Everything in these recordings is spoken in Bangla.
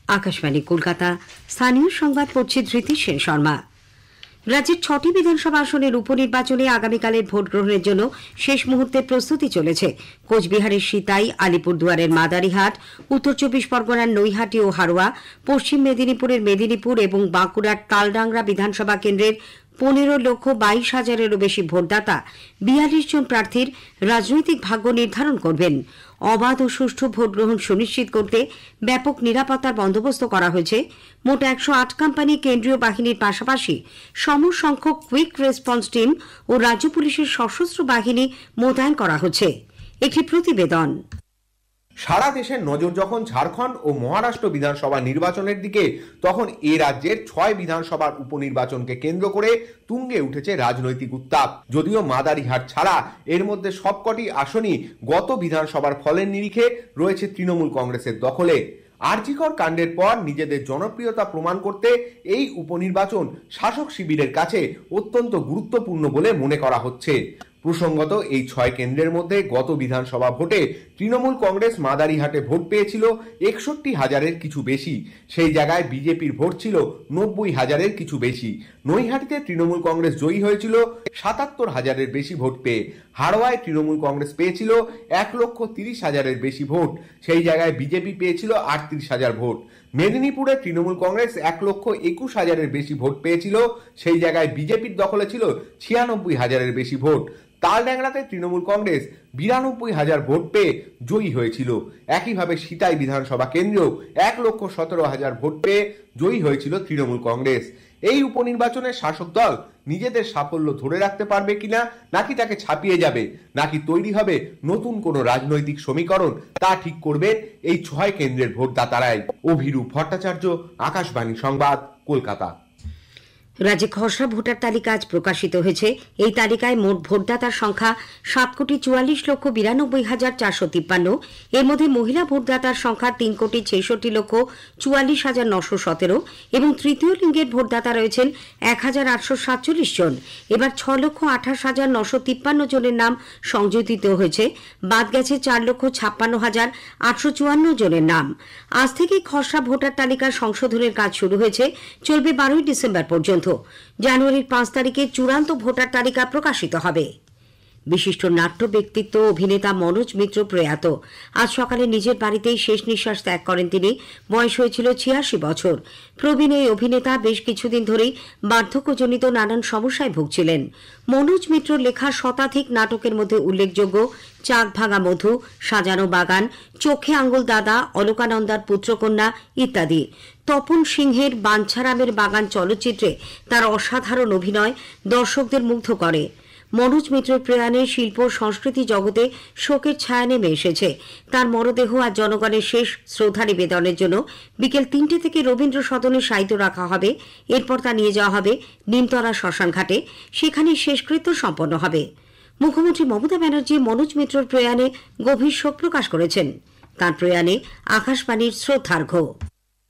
আকাশবাণী কলকাতা। স্থানীয় সংবাদ পড়ছে ধৃতি সেন শর্মা। রাজ্যের 6টি বিধানসভা আসনের উপনির্বাচনে আগামীকালের ভোট গ্রহণের জন্য শেষ মুহূর্তের প্রস্তুতি চলেছে। কোচবিহারের সিতাই, আলিপুরদুয়ারের মাদারিহাট, উত্তর 24 পরগনার নৈহাটি ও হারোয়া, পশ্চিম মেদিনীপুরের মেদিনীপুর এবং বাঁকুড়ার তালডাংরা বিধানসভা কেন্দ্রের 15,22,000-এরও বেশি ভোটদাতা 42 জন প্রার্থীর রাজনৈতিক ভাগ্য নির্ধারণ করবেন। অবাধ ও সুষ্ঠু ভোট গ্রহণ সুনিশ্চিত করতে ব্যাপক নিরাপত্তার বন্দোবস্ত করা হয়েছে। মোট 108 কোম্পানি কেন্দ্রীয় বাহিনীর পাশাপাশি সমসংখ্যক কুইক রেসপন্স টিম ও রাজ্য পুলিশের সশস্ত্র বাহিনী মোতায়েন করা হচ্ছে। একটি প্রতিবেদন। সারা দেশের নজর যখন ঝাড়খণ্ড ও মহারাষ্ট্র বিধানসভা নির্বাচনের দিকে, তখন এ রাজ্যের 6 বিধানসভার উপনির্বাচনকে কেন্দ্র করে তুঙ্গে উঠেছে রাজনৈতিক উত্তাপ। যদিও মাদারিহাট ছাড়া এর মধ্যে সবকটি আসনই গত বিধানসভার ফলের নিরিখে রয়েছে তৃণমূল কংগ্রেসের দখলে। আরজিকর কাণ্ডের পর নিজেদের জনপ্রিয়তা প্রমাণ করতে এই উপনির্বাচন শাসক শিবিরের কাছে অত্যন্ত গুরুত্বপূর্ণ বলে মনে করা হচ্ছে। প্রসঙ্গত, এই 6 কেন্দ্রের মধ্যে গত বিধানসভা ভোটে তৃণমূল কংগ্রেস মাদারিহাটে ভোট পেয়েছিল 61,000-এর কিছু বেশি। সেই জায়গায় বিজেপির ভোট ছিল 90,000-এর কিছু বেশি। নৈহাটিতে তৃণমূল কংগ্রেস জয়ী হয়েছিল 77,000-এর বেশি ভোট পেয়ে। হাড়োয়ায় তৃণমূল কংগ্রেস পেয়েছিল 1,30,000-এর বেশি ভোট। সেই জায়গায় বিজেপি পেয়েছিল 38,000 ভোট। মেদিনীপুরে তৃণমূল কংগ্রেস 1,21,000-এর বেশি ভোট পেয়েছিল। সেই জায়গায় বিজেপির দখলে ছিল 96,000-এর বেশি ভোট। তালডাংরাতে তৃণমূল কংগ্রেস 92,000 ভোট পেয়ে জয়ী হয়েছিল। একইভাবে সিতাই বিধানসভা কেন্দ্রেও 1,17,000 ভোট পেয়ে জয়ী হয়েছিল তৃণমূল কংগ্রেস। এই উপনির্বাচনে শাসক দল নিজেদের সাফল্য ধরে রাখতে পারবে কিনা, নাকি তাকে ছাপিয়ে যাবে, নাকি তৈরি হবে নতুন কোনো রাজনৈতিক সমীকরণ, তা ঠিক করবে এই 6 কেন্দ্রের ভোটদাতারাই। অভিরূপ ভট্টাচার্য, আকাশবাণী সংবাদ, কলকাতা। রাজ্যে খসড়া ভোটার তালিকা আজ প্রকাশিত হয়েছে। এই তালিকায় মোট ভোটদাতার সংখ্যা 7,44,92,453। এর মধ্যে মহিলা ভোটদাতার সংখ্যা 3,66,44,917 এবং তৃতীয় লিঙ্গের ভোটদাতা রয়েছেন 1,847 জন। এবার 6,28,953 জনের নাম সংযোজিত হয়েছে। বাদ গেছে 4,56,854 জনের নাম। আজ থেকে খসড়া ভোটার তালিকার সংশোধনের কাজ শুরু হয়েছে, চলবে 12 ডিসেম্বর পর্যন্ত। জানুয়ারির 5 তারিখে চূড়ান্ত ভোটার তালিকা প্রকাশিত হবে। বিশিষ্ট নাট্য ব্যক্তিত্ব অভিনেতা মনোজ মিত্র প্রয়াত। আজ সকালে নিজের বাড়িতেই শেষ নিঃশ্বাস ত্যাগ করেন তিনি। বয়স হয়েছিল 86 বছর। প্রবীণ এই অভিনেতা বেশ কিছুদিন ধরেই বার্ধক্যজনিত নানান সমস্যায় ভুগছিলেন। মনোজ মিত্রর লেখা শতাধিক নাটকের মধ্যে উল্লেখযোগ্য চাঁদ ভাঙা মধু, সাজানো বাগান, চোখে আঙ্গুল দাদা, অলকানন্দার পুত্রকন্যা ইত্যাদি। তপন সিংহের বাঞ্ছারামের বাগান চলচ্চিত্রে তার অসাধারণ অভিনয় দর্শকদের মুগ্ধ করে। মনোজ মিত্রের প্রয়াণে শিল্প সংস্কৃতি জগতে শোকের ছায়া নেমে এসেছে। তার মরদেহ আজ জনগণের শেষ শ্রদ্ধা নিবেদনের জন্য বিকেল 3টে থেকে রবীন্দ্র সদনে শায়িত রাখা হবে। এরপর তা নিয়ে যাওয়া হবে নিমতলা শ্মশানঘাটে, সেখানে শেষকৃত্য সম্পন্ন হবে। মুখ্যমন্ত্রী মমতা ব্যানার্জি মনোজ মিত্রের প্রয়াণে গভীর শোক প্রকাশ করেছেন। তাঁর প্রয়াণে আকাশবাণীর শ্রদ্ধার্ঘ্য।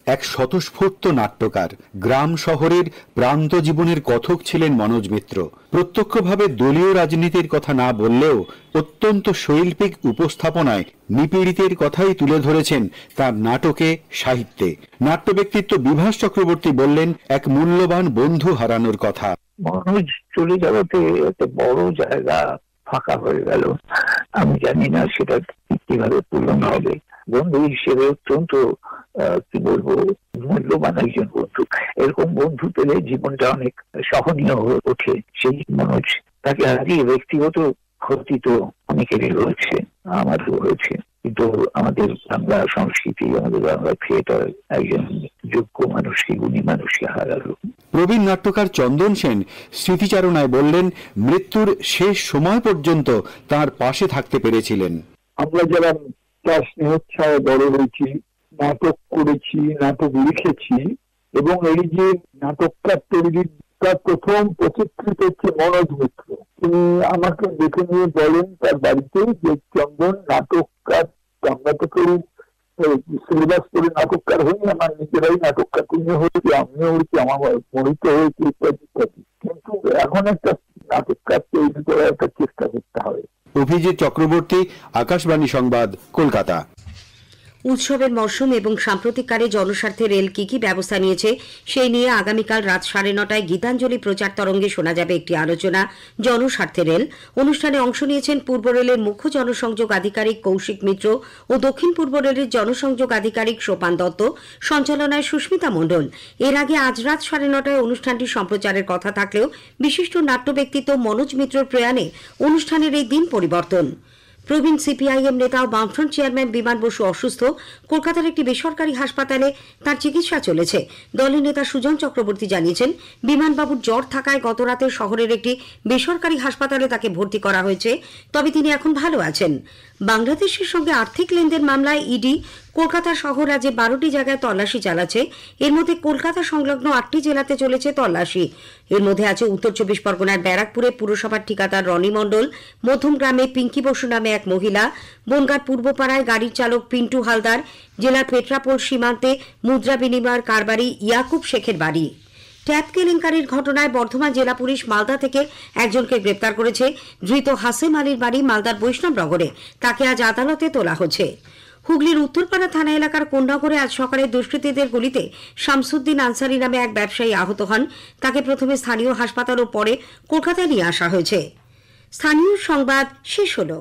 এক স্বতঃস্ফূর্ত নাট্যকার, গ্রাম শহরের প্রান্ত জীবনের কথক ছিলেন মনোজ মিত্র। প্রত্যক্ষভাবে দলীয় রাজনীতির কথা না বললেও অত্যন্ত শৈল্পিক উপস্থাপনায় নিপীড়িতের কথাই তুলে ধরেছেন তার নাটকে, সাহিত্যে। নাট্য ব্যক্তিত্ব বিভাস চক্রবর্তী বললেন এক মূল্যবান বন্ধু হারানোর কথা। মনোজ চলে যাওয়াতে একটা বড় জায়গা ফাঁকা হয়ে গেল। আমি জানি না সেটা কিভাবে পূরণ হবে। বন্ধু হিসেবে অত্যন্ত কি বলবো, মূল্যবান একজন বন্ধু। এরকম বন্ধু পেলে জীবনটা অনেক সহনীয় হয়ে ওঠে। সেই মনোজ, তাকে হারিয়ে ব্যক্তিগত ক্ষতি তো অনেকেরই রয়েছে, আমারও হয়েছে, কিন্তু আমাদের বাংলা সংস্কৃতি, আমাদের বাংলা থিয়েটার একজন যোগ্য মানুষকে, গুণী মানুষকে হারালো। প্রবীণ নাট্যকার চন্দন সেন স্মৃতিচারণায় বললেন, মৃত্যুর শেষ সময় পর্যন্ত তার পাশে থাকতে পেরেছিলেন। আমরা যারা তার স্নেহচ্ছায় বড় হয়েছি, নাটক করেছি, নাটক লিখেছি, এবং এই যে নাটকটা তৈরির তার প্রথম প্রতিকৃত হচ্ছে মনোজ মিত্র। তিনি আমাকে দেখে নিয়ে বলেন তার বাড়িতে যে, চন্দন নাটককার, আমরা তো কেউ সিলেবাস করে নাটককার হয়নি, আমার নিজেরাই নাটককার নিয়ে হয়েছে, আমিও হয়েছি, আমার মোহিত হয়েছে, ইত্যাদি ইত্যাদি, কিন্তু এখন একটা নাটককার তৈরি করার একটা চেষ্টা করতে হবে। অভিজিৎ চক্রবর্তী, আকাশবাণী সংবাদ, কলকাতা। উৎসবের মরশুম এবং সাম্প্রতিককালে জনস্বার্থে রেল কি ব্যবস্থা নিয়েছে সেই নিয়ে আগামীকাল রাত 9:30টায় গীতাঞ্জলি প্রচার তরঙ্গে শোনা যাবে একটি আলোচনা জনস্বার্থে রেল। অনুষ্ঠানে অংশ নিয়েছেন পূর্ব রেলের মুখ্য জনসংযোগ আধিকারিক কৌশিক মিত্র ও দক্ষিণ পূর্ব রেলের জনসংযোগ আধিকারিক সোপান দত্ত, সঞ্চালনায় সুস্মিতা মণ্ডল। এর আগে আজ রাত 9:30টায় অনুষ্ঠানটি সম্প্রচারের কথা থাকলেও বিশিষ্ট নাট্য ব্যক্তিত্ব মনোজ মিত্রর প্রয়াণে অনুষ্ঠানের এই দিন পরিবর্তন। প্রবীণ সিপিআইএম নেতা ও বামফ্রন্ট চেয়ারম্যান বিমান বসু অসুস্থ। কলকাতার একটি বেসরকারি হাসপাতালে তার চিকিৎসা চলেছে। দলের নেতা সুজন চক্রবর্তী জানিয়েছেন, বিমানবাবুর জ্বর থাকায় গতরাতে শহরের একটি বেসরকারি হাসপাতালে তাকে ভর্তি করা হয়েছে, তবে তিনি এখন ভালো আছেন। বাংলাদেশের সঙ্গে আর্থিক লেনদেন মামলায় ইডি কলকাতা সহ রাজ্যে 12টি জায়গায় তল্লাশি চালাচ্ছে। এর মধ্যে কলকাতা সংলগ্ন 8টি জেলাতে চলেছে তল্লাশি। এর মধ্যে আছে উত্তর 24 পরগনার ব্যারাকপুরে পুরসভার ঠিকাদার রনি মণ্ডল, মধ্যমগ্রামে পিঙ্কি বসু নামে এক মহিলা, বনগাঁর পূর্বপাড়ায় গাড়ির চালক পিন্টু হালদার, জেলার পেট্রাপোল সীমান্তে মুদ্রা বিনিময়ের কারবারি ইয়াকুব শেখের বাড়ি। ট্যাপ কেলেঙ্কারির ঘটনায় বর্ধমান জেলা পুলিশ মালদা থেকে একজনকে গ্রেপ্তার করেছে। ধৃত হাসেম আলীর বাড়ি মালদার বৈষ্ণবনগরে। তাকে আজ আদালতে তোলা হচ্ছে। হুগলির উত্তরপাড়া থানা এলাকার কোন্নগরে আজ সকালে দুষ্কৃতীদের গুলিতে শামসুদ্দিন আনসারী নামে এক ব্যবসায়ী আহত হন। তাকে প্রথমে স্থানীয় হাসপাতাল ও পরে কলকাতায় নিয়ে আসা হয়েছে। স্থানীয় সংবাদ শেষ হলো।